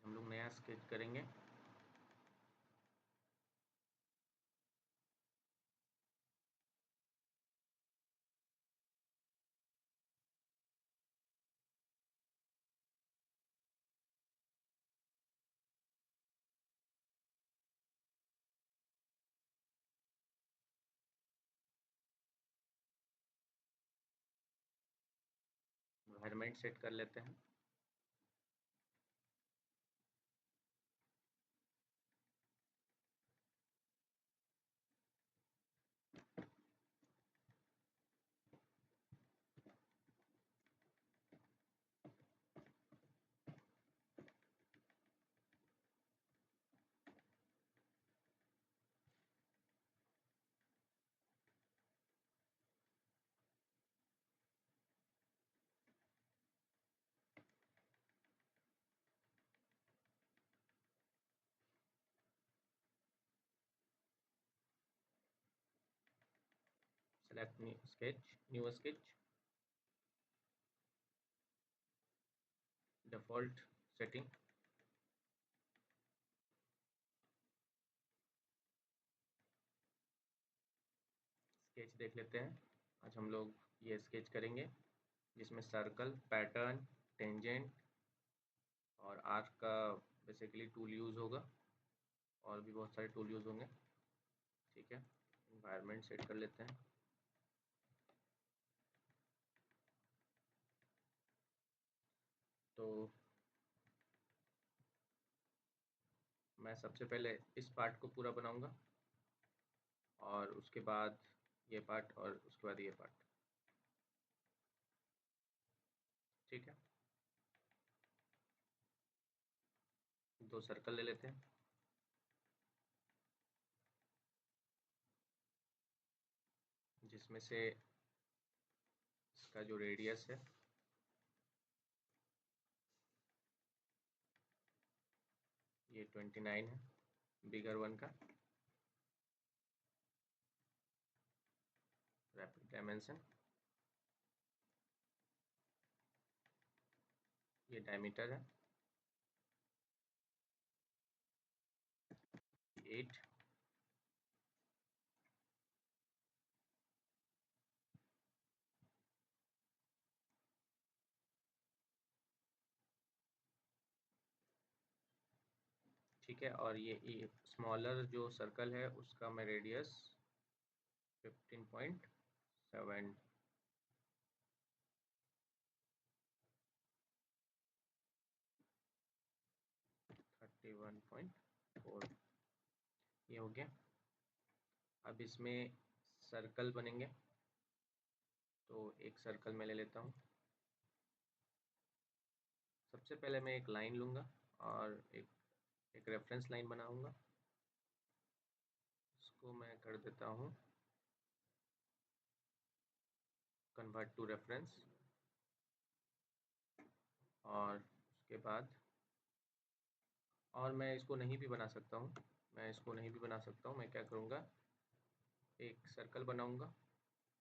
हम लोग नया स्केच करेंगे। एनवायरनमेंट सेट कर लेते हैं। Select new sketch, default setting. Sketch देख लेते हैं। आज हम लोग ये स्केच करेंगे जिसमें सर्कल, पैटर्न, टेंजेंट और आर्क का बेसिकली टूल यूज़ होगा, और भी बहुत सारे टूल यूज़ होंगे। ठीक है, एनवायरनमेंट सेट कर लेते हैं। तो मैं सबसे पहले इस पार्ट को पूरा बनाऊंगा, और उसके बाद ये पार्ट, और उसके बाद ये पार्ट। ठीक है, दो सर्कल ले लेते हैं। जिसमें से इसका जो रेडियस है ये 29 है, बिगर वन का। रैपिड डायमेंशन, ये डायमीटर है 8। ठीक है, और ये स्मॉलर जो सर्कल है उसका मैं रेडियस 15.7, 31.4, ये हो गया। अब इसमें सर्कल बनेंगे, तो एक सर्कल मैं ले लेता हूँ। सबसे पहले मैं एक लाइन लूँगा और एक रेफरेंस लाइन बनाऊँगा। इसको मैं कर देता हूँ कन्वर्ट टू रेफरेंस, और उसके बाद, और मैं इसको नहीं भी बना सकता हूँ। मैं क्या करूँगा, एक सर्कल बनाऊँगा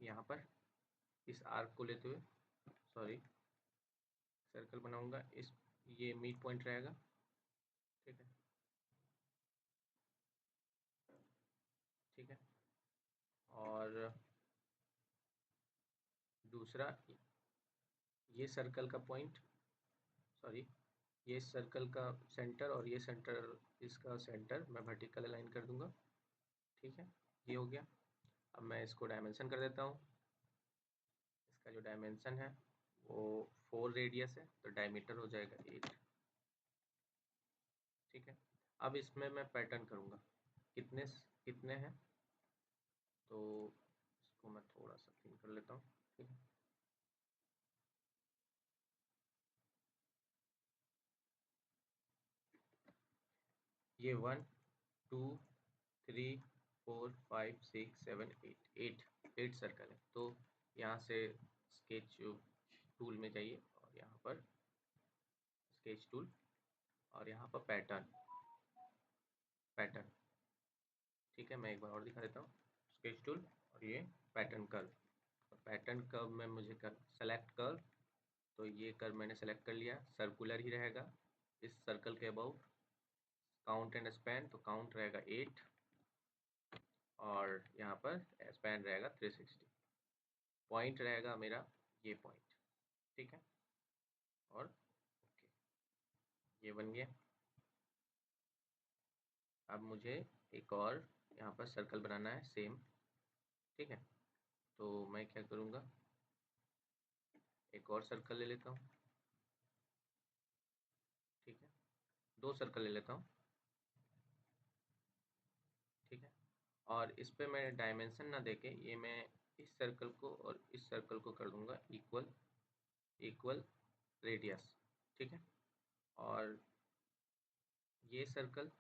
यहाँ पर इस आर्क को लेते हुए, सॉरी, सर्कल बनाऊँगा इस, ये मिड पॉइंट रहेगा। ठीक है, ठीक है। और दूसरा, ये सर्कल का पॉइंट, सॉरी, ये सर्कल का सेंटर और ये सेंटर, इसका सेंटर मैं वर्टिकल अलाइन कर दूंगा। ठीक है, ये हो गया। अब मैं इसको डायमेंशन कर देता हूँ। इसका जो डायमेंशन है वो 4 रेडियस है, तो डायमीटर हो जाएगा 8। ठीक है, अब इसमें मैं पैटर्न करूँगा। कितने कितने हैं, तो इसको मैं थोड़ा सा थिन कर लेता हूँ। ठीक है, ये 1 2 3 4 5 6 7 8 सर्कल है। तो यहाँ से स्केच टूल में जाइए, और यहाँ पर स्केच टूल, और यहाँ पर पैटर्न, पैटर्न। ठीक है, मैं एक बार और दिखा देता हूँ। स्केच टूल और ये पैटर्न कर्व। पैटर्न कर्व में मुझे कर सेलेक्ट कर्व, तो ये कर्व मैंने सेलेक्ट कर लिया, सर्कुलर ही रहेगा। इस सर्कल के अबाउट काउंट एंड स्पैन, तो काउंट रहेगा 8 और यहाँ पर स्पैन रहेगा 360। पॉइंट रहेगा मेरा ये पॉइंट, ठीक है। और ओके, ये बन गया। अब मुझे एक और यहाँ पर सर्कल बनाना है सेम, ठीक है। तो मैं क्या करूँगा, एक और सर्कल ले लेता हूँ, ठीक है। 2 सर्कल ले लेता हूँ, ठीक है। और इस पे मैं डायमेंशन ना देके ये मैं इस सर्कल को और इस सर्कल को कर दूंगा इक्वल इक्वल रेडियस, ठीक है। और ये सर्कल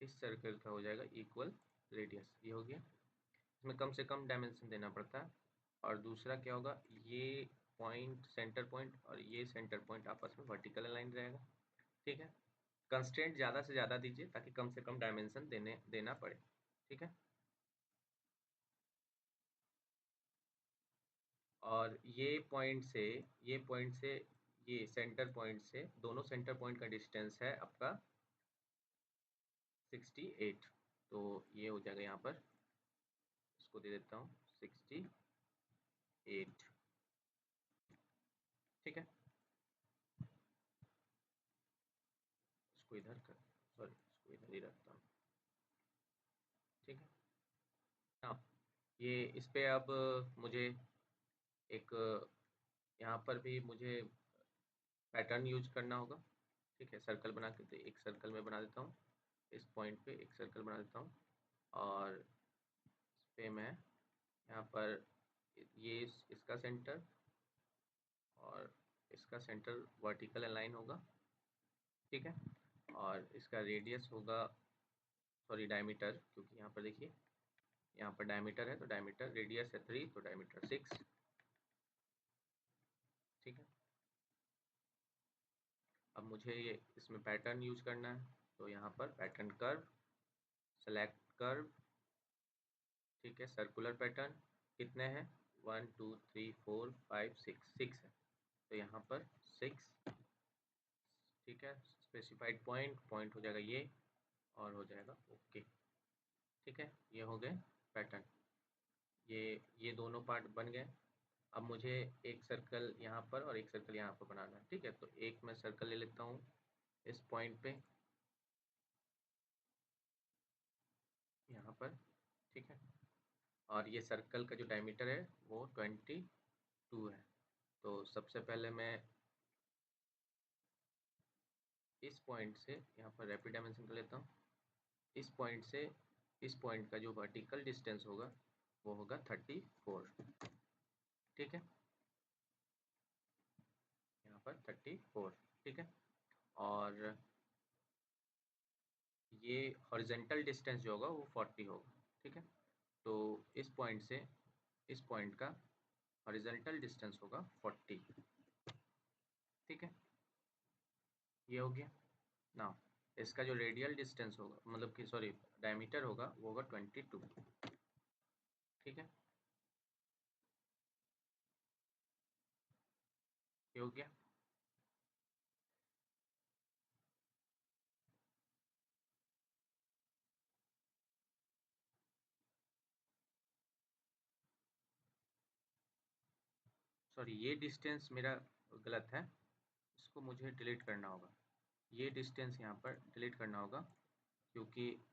इस सर्कल का हो जाएगा इक्वल रेडियस, ये हो गया। इसमें कम से कम डायमेंशन देना पड़ता है। और दूसरा क्या होगा, ये पॉइंट सेंटर पॉइंट और ये सेंटर पॉइंट आपस में वर्टिकल अलाइन रहेगा, ठीक है। कंस्ट्रेंट ज़्यादा से ज़्यादा दीजिए ताकि कम से कम डायमेंशन देना पड़े, ठीक है। और ये पॉइंट से ये सेंटर पॉइंट से दोनों सेंटर पॉइंट का डिस्टेंस है आपका 68। तो ये हो जाएगा यहाँ पर, इसको दे देता हूँ 68, ठीक है। इसको इधर कर, सॉरी इसको इधर ही रखता हूँ, ठीक है। हाँ, ये इस पे अब मुझे एक यहाँ पर भी मुझे पैटर्न यूज करना होगा, ठीक है। सर्कल बना के तो एक सर्कल में बना देता हूँ, इस पॉइंट पे एक सर्कल बना देता हूँ। और इस पे मैं यहाँ पर ये इसका सेंटर और इसका सेंटर वर्टिकल अलाइन होगा, ठीक है। और इसका रेडियस होगा, सॉरी डायमीटर, क्योंकि यहाँ पर देखिए यहाँ पर डायमीटर है तो डायमीटर, रेडियस है 3 तो डायमीटर 6, ठीक है। अब मुझे ये इसमें पैटर्न यूज करना है, तो यहाँ पर पैटर्न कर्व, सेलेक्ट कर्व, ठीक है। सर्कुलर पैटर्न कितने हैं, 1 2 3 4 5 6, 6 है तो यहाँ पर 6, ठीक है। स्पेसिफाइड पॉइंट पॉइंट हो जाएगा ये और हो जाएगा ओके, ठीक है। ये हो गए पैटर्न, ये दोनों पार्ट बन गए। अब मुझे एक सर्कल यहाँ पर और एक सर्कल यहाँ पर बनाना है, ठीक है। तो एक मैं सर्कल ले लेता हूँ इस पॉइंट पे, यहाँ पर, ठीक है। और ये सर्कल का जो डायमीटर है वो 22 है। तो सबसे पहले मैं इस पॉइंट से यहाँ पर रैपिड डायमेंशन कर लेता हूँ। इस पॉइंट से इस पॉइंट का जो वर्टिकल डिस्टेंस होगा वो होगा 34, ठीक है। यहाँ पर 34, ठीक है। और ये हॉरिजेंटल डिस्टेंस जो होगा वो 40 होगा, ठीक है। तो इस पॉइंट से इस पॉइंट का हॉरिजेंटल डिस्टेंस होगा 40, ठीक है। ये हो गया ना। इसका जो रेडियल डिस्टेंस होगा, मतलब कि सॉरी डायमीटर होगा, वो होगा 22, ठीक है। ये हो गया। सॉरी ये डिस्टेंस मेरा गलत है, इसको मुझे डिलीट करना होगा। ये डिस्टेंस यहाँ पर डिलीट करना होगा, क्योंकि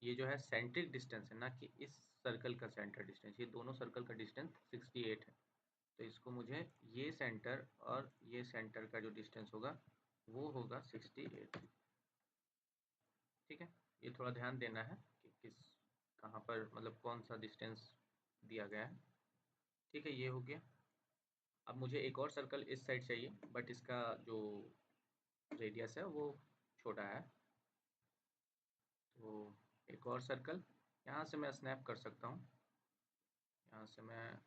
ये जो है सेंट्रिक डिस्टेंस है, ना कि इस सर्कल का सेंटर डिस्टेंस। ये दोनों सर्कल का डिस्टेंस 68 है, तो इसको मुझे ये सेंटर और ये सेंटर का जो डिस्टेंस होगा वो होगा 68, ठीक है। ये थोड़ा ध्यान देना है कि कहाँ पर, मतलब कौन सा डिस्टेंस दिया गया है, ठीक है। ये हो गया। अब मुझे एक और सर्कल इस साइड चाहिए, बट इसका जो रेडियस है वो छोटा है। तो एक और सर्कल यहाँ से मैं स्नैप कर सकता हूँ, यहाँ से मैं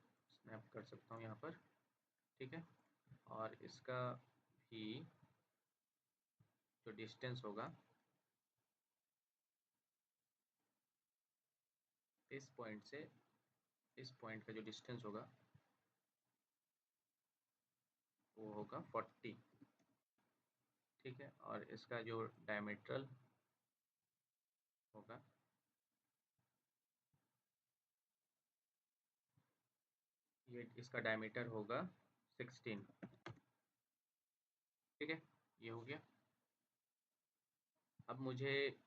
स्नैप कर सकता हूँ यहाँ पर, ठीक है। और इसका भी जो डिस्टेंस होगा इस पॉइंट से इस पॉइंट का जो डिस्टेंस होगा वो होगा 40, ठीक है। और इसका जो डायमीट्रल होगा, ये इसका डायमीटर होगा 16। ठीक है, ये हो गया। अब मुझे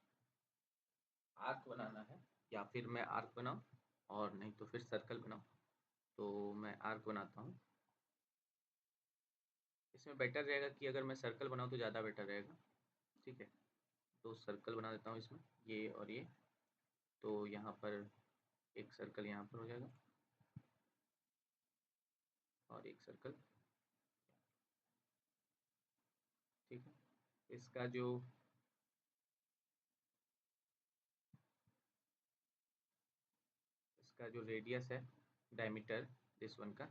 आर्क बनाना है, या फिर मैं आर्क बनाऊं और नहीं तो फिर सर्कल बनाऊं। तो मैं आर्क बनाता हूँ। इसमें बेटर रहेगा कि अगर मैं सर्कल बनाऊं तो ज़्यादा बेटर रहेगा। ठीक है, तो सर्कल बना देता हूँ इसमें, ये और ये। तो यहाँ पर एक सर्कल यहाँ पर हो जाएगा और एक सर्कल। ठीक है, इसका जो रेडियस है, डायमीटर, दिस वन का,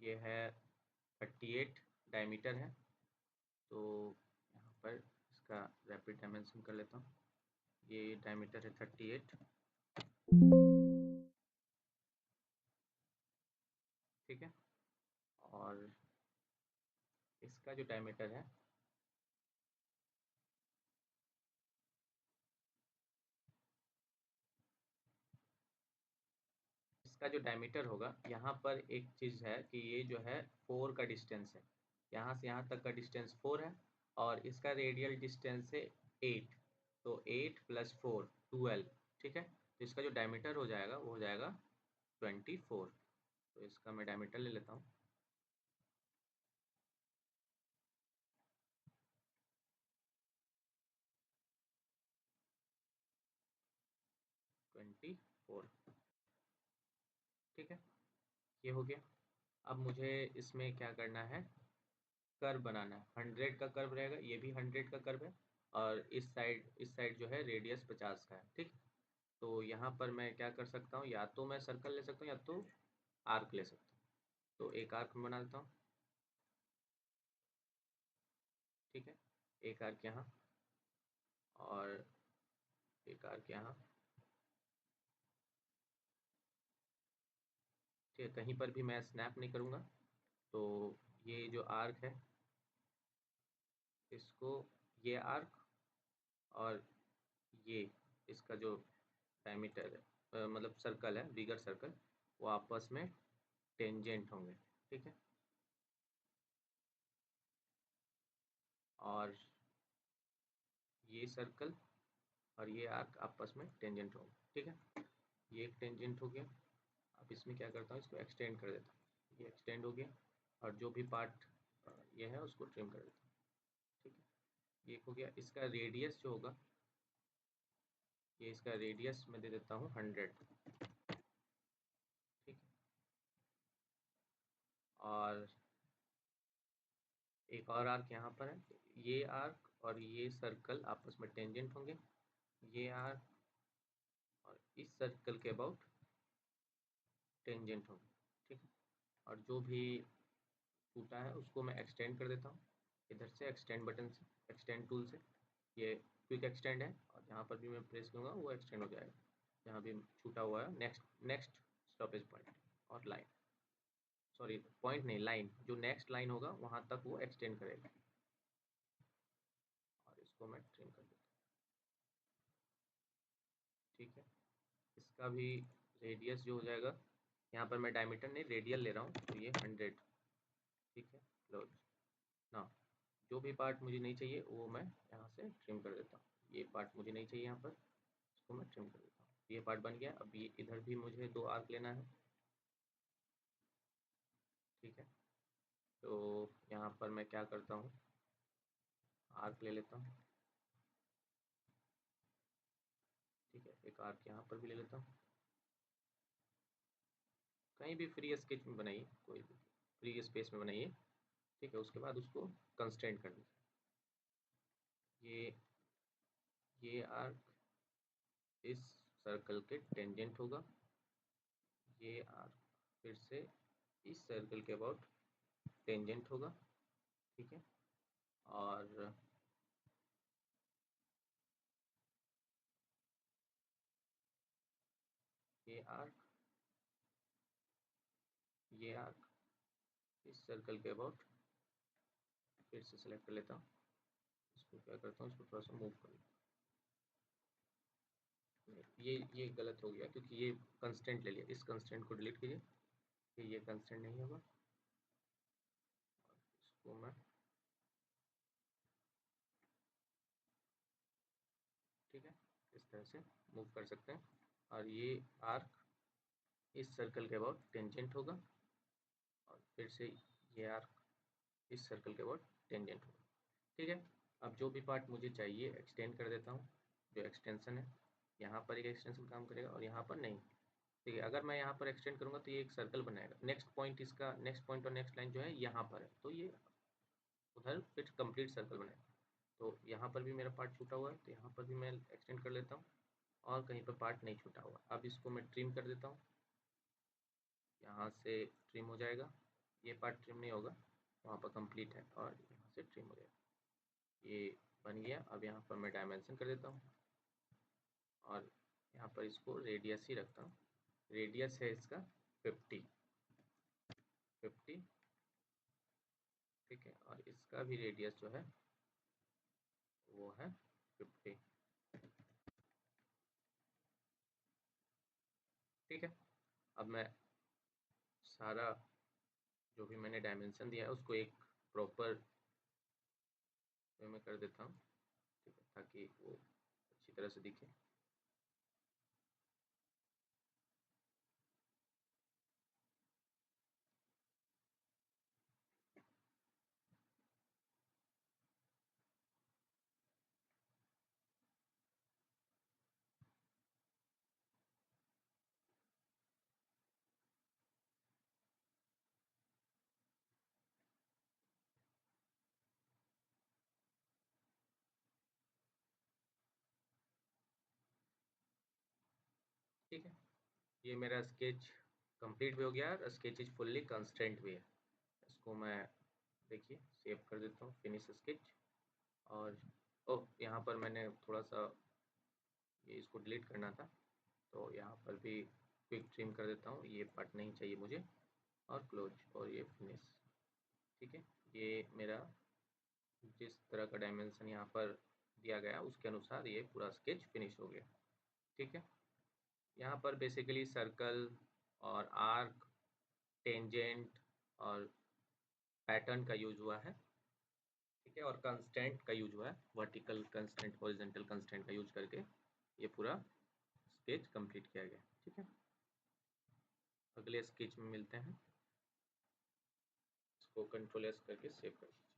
ये है 38 डायमीटर है। तो यहाँ पर इसका रैपिड डायमेंशन कर लेता हूँ। ये डायमीटर है 38। ठीक है, और इसका जो डायमीटर है, इसका जो डायमीटर होगा, यहाँ पर एक चीज़ है कि ये जो है 4 का डिस्टेंस है। यहाँ से यहाँ तक का डिस्टेंस 4 है और इसका रेडियल डिस्टेंस है 8। तो 8 + 4 12। ठीक है, तो इसका जो डायमीटर हो जाएगा वो हो जाएगा 24। तो इसका मैं डायमीटर ले लेता हूँ। 24। ठीक है, ये हो गया। अब मुझे इसमें क्या करना है, कर्व बनाना है। 100 का कर्व रहेगा, ये भी 100 का कर्व है। और इस साइड जो है रेडियस 50 का है। ठीक, तो यहाँ पर मैं क्या कर सकता हूँ, या तो मैं सर्कल ले सकता हूँ या तो आर्क ले सकता हूँ। तो एक आर्क बना देता हूँ। ठीक है, एक आर्क यहाँ और एक आर्क यहाँ। ठीक है, कहीं पर भी मैं स्नैप नहीं करूँगा। तो ये जो आर्क है, इसको, ये आर्क और ये इसका जो डायमीटर है, मतलब सर्कल है, बिगर सर्कल, वो आपस में टेंजेंट होंगे। ठीक है, और ये सर्कल और ये आर्क आपस में टेंजेंट होंगे। ठीक है, ये एक टेंजेंट हो गया। अब इसमें क्या करता हूँ, इसको एक्सटेंड कर देता हूँ। ये एक्सटेंड हो गया और जो भी पार्ट ये है उसको ट्रिम कर देता हूँ। ठीक है, ये हो गया। इसका रेडियस जो होगा, ये इसका रेडियस मैं दे देता हूँ 100। ठीक है, और एक और आर्क यहाँ पर है। ये आर्क और ये सर्कल आपस में टेंजेंट होंगे। ये आर्क और इस सर्कल के अबाउट टेंजेंट होंगे। ठीक है, और जो भी टूटा है उसको मैं एक्सटेंड कर देता हूँ इधर से, एक्सटेंड बटन से, एक्सटेंड टूल से। ये क्विक एक्सटेंड है और जहाँ पर भी मैं प्रेस करूँगा वो एक्सटेंड हो जाएगा, जहाँ भी छूटा हुआ है। नेक्स्ट नेक्स्ट स्टॉपेज पॉइंट और लाइन, सॉरी पॉइंट नहीं, लाइन, जो नेक्स्ट लाइन होगा वहाँ तक वो एक्सटेंड करेगा। और इसको मैं ट्रिम कर देता हूँ। ठीक है, इसका भी रेडियस जो हो जाएगा, यहाँ पर मैं डायमीटर नहीं रेडियल ले रहा हूँ, तो ये 100। ठीक है, क्लोज ना। जो भी पार्ट मुझे नहीं चाहिए वो मैं यहाँ से ट्रिम कर देता हूँ। ये पार्ट मुझे नहीं चाहिए यहाँ पर, इसको मैं ट्रिम कर देता हूँ। ये पार्ट बन गया। अब ये इधर भी मुझे 2 आर्क लेना है। ठीक है, तो यहाँ पर मैं क्या करता हूँ, आर्क ले लेता हूँ। ठीक है, एक आर्क यहाँ पर भी ले लेता हूँ। कहीं भी फ्री स्केच में बनाइए, कोई भी फ्री स्पेस में बनाइए। ठीक है, उसके बाद उसको कंस्ट्रेंट कर दीजिए। ये आर्क इस सर्कल के टेंजेंट होगा। ये आर्क फिर से इस सर्कल के अबाउट टेंजेंट होगा। ठीक है, और ये आर्क, ये आर्क इस सर्कल के अबाउट फिर से सेलेक्ट कर लेता हूँ। इसको क्या करता हूँ, इसको थोड़ा सा मूव कर ये गलत हो गया क्योंकि ये कंस्टेंट ले लिया, इस कंस्टेंट को डिलीट कीजिए, ये कंस्टेंट नहीं होगा। इसको मैं ठीक है इस तरह से मूव कर सकते हैं। और ये आर्क इस सर्कल के अबाउट टेंजेंट होगा, और फिर से ये आर्क इस सर्कल के अबाउट टेंजेंट होगा। ठीक है, अब जो भी पार्ट मुझे चाहिए एक्सटेंड कर देता हूँ। जो एक्सटेंशन है यहाँ पर एक एक्सटेंशन काम करेगा और यहाँ पर नहीं। ठीक है, अगर मैं यहाँ पर एक्सटेंड करूँगा तो ये एक सर्कल बनाएगा। नेक्स्ट पॉइंट इसका, नेक्स्ट पॉइंट और नेक्स्ट लाइन जो है यहाँ पर है, तो ये उधर फिर कंप्लीट सर्कल बनाएगा। तो यहाँ पर भी मेरा पार्ट छूटा हुआ है, तो यहाँ पर भी मैं एक्सटेंड कर लेता हूँ, और कहीं पर पार्ट नहीं छूटा हुआ। अब इसको मैं ट्रिम कर देता हूँ, यहाँ से ट्रिम हो जाएगा। ये पार्ट ट्रिम नहीं होगा, वहाँ पर कंप्लीट है, और यहाँ से ट्रिम हो जाएगा। ये बन गया। अब यहाँ पर मैं डायमेंशन कर देता हूँ, और यहाँ पर इसको रेडियस ही रखता हूँ। रेडियस है इसका 50। ठीक है, और इसका भी रेडियस जो है वो है 50। ठीक है, अब मैं सारा जो भी मैंने डायमेंशन दिया है उसको एक प्रॉपर वे में कर देता हूँ, ठीक है, ताकि वो अच्छी तरह से दिखे। ठीक है, ये मेरा स्केच कंप्लीट भी हो गया है, स्केच इज फुल्ली कंस्टेंट भी है। इसको मैं देखिए सेव कर देता हूँ, फिनिश स्केच। और ओह, यहाँ पर मैंने थोड़ा सा ये इसको डिलीट करना था, तो यहाँ पर भी क्विक ट्रिम कर देता हूँ, ये पार्ट नहीं चाहिए मुझे। और क्लोज, और ये फिनिश। ठीक है, ये मेरा जिस तरह का डायमेंशन यहाँ पर दिया गया उसके अनुसार ये पूरा स्केच फिनिश हो गया। ठीक है, यहाँ पर बेसिकली सर्कल और आर्क, टेंजेंट और पैटर्न का यूज हुआ है। ठीक है, और कंस्टेंट का यूज हुआ है, वर्टिकल कंस्टेंट, हॉरिजॉन्टल कंस्टेंट का यूज करके ये पूरा स्केच कंप्लीट किया गया। ठीक है, अगले स्केच में मिलते हैं। इसको कंट्रोल एस करके सेव कर दीजिए।